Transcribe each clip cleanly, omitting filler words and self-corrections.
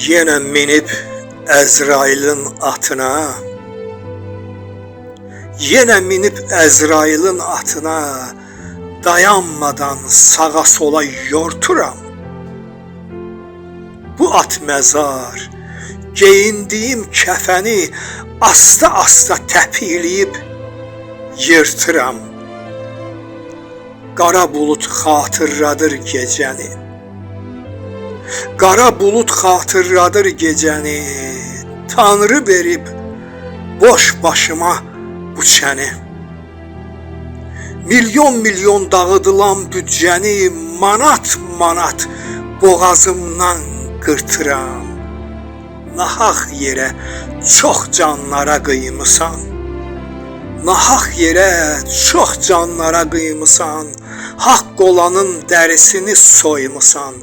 Yenə minib Əzrailin atına, yenə minib Əzrailin atına, dayanmadan sağa sola yorturam. Bu at məzar, geyindiyim kəfəni asta-asta təpikləyib yırtıram. Qara bulut xatırladır gecəni, qara bulut xatırladır gecəni, Tanrı verib boş başıma bu çəni. Milyon milyon dağıdılan büdcəni manat manat boğazımdan qırtıram. Nahaq yerə çox canlara qıymısan, nahaq yerə çox canlara qıymısan, haqq olanın dərisini soymusan,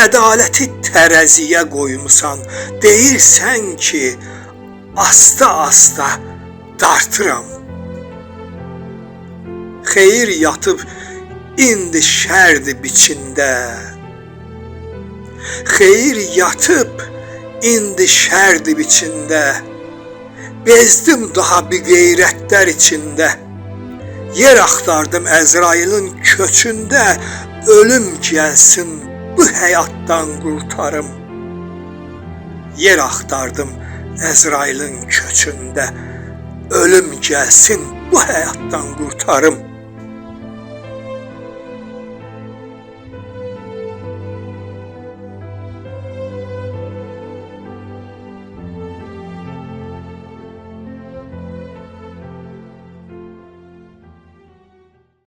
ədaləti tərəziyə qoymusan, deyirsən ki, asta-asta dartıram. Xeyir yatıb indi şərdi biçində, xeyir yatıb indi şərdi biçində, bezdim daha bir qeyrətlər içində, yer axtardım Əzrailin köçündə, ölüm gəlsin bu həyatdan qurtarım. Yer axtardım Əzrailin köçündə, ölüm gəlsin bu həyatdan qurtarım.